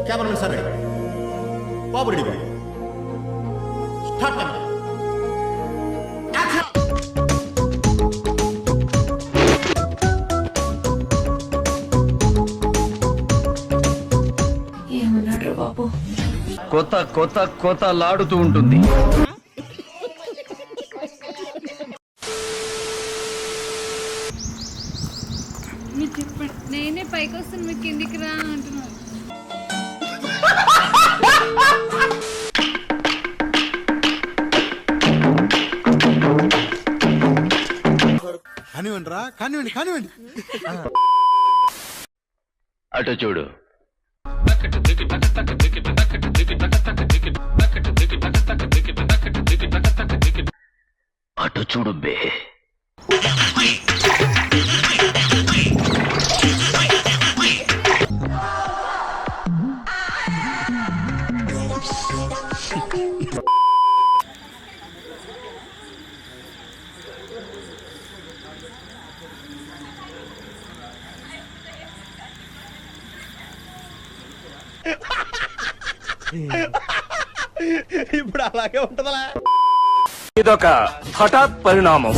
Cameramen sir ready, బాబు ready, start camera. ఏమన్నాడు బాబు? కొత్త కొత్త కొత్త లాడుతూ ఉంటుంది. మీరు చెప్పండి, నేనే పైకి వస్తాను, మీరు కిందికి రా అంటున్నాను. కానివ్వండి రా, కానివ్వండి కానివ్వండి. అటు చూడు. అటు చూడు బే. ఇప్పుడు అలాగే ఉంటదా? ఇదొక హఠాత్ పరిణామం,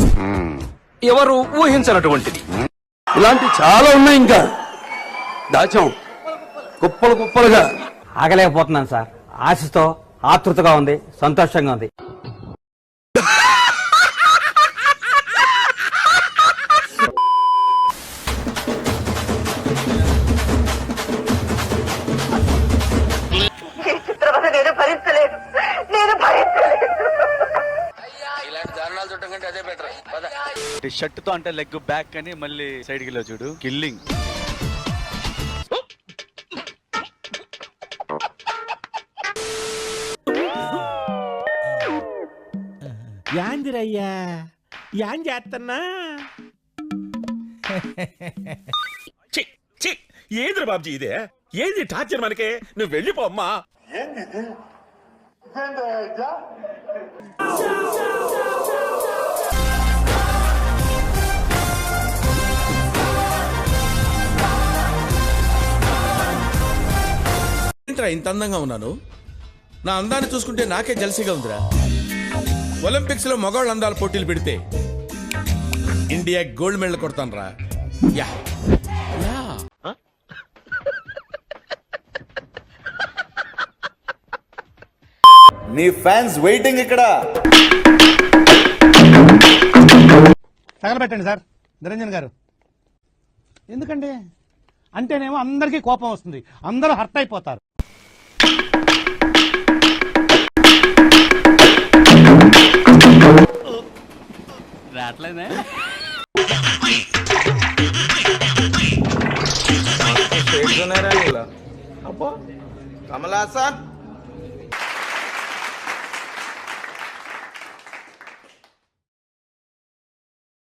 ఎవరు ఊహించినటువంటిది. ఇలాంటి చాలా ఉన్నాయి, ఇంకా దాచాం కుప్పలు కుప్పలుగా. ఆగలేకపోతున్నాను సార్. ఆశతో ఆతృతగా ఉంది, సంతోషంగా ఉంది. షర్ట్ తో అంటే లెగ్ బ్యాక్ అని మళ్ళీ సైడ్ కి చూడు, కిల్లింగ్. యాందిరయ్యా, యాం చేస్తున్నా? ఏంద్ర బాబ్జీ ఇదే? ఏంది టార్చర్ మనకే? నువ్వు వెళ్ళిపో అమ్మా. ఇంత అందంగా ఉన్నాను, నా అందాన్ని చూసుకుంటే నాకే జల్సీగా ఉందిరా. ఒలింపిక్స్ లో మగవాళ్ళ అందాల పోటీలు పెడితే ఇండియా గోల్డ్ మెడల్ కొడతాను రా. Yeah yeah. నీ ఫ్యాన్స్ వెయిటింగ్ ఇక్కడ. తగలబెట్టండి సార్ నిరంజన్ గారు. ఎందుకండి అంటేనేమో అందరికీ కోపం వస్తుంది, అందరూ హర్ట్ అయిపోతారు. రాట్లేదే కమలాసన్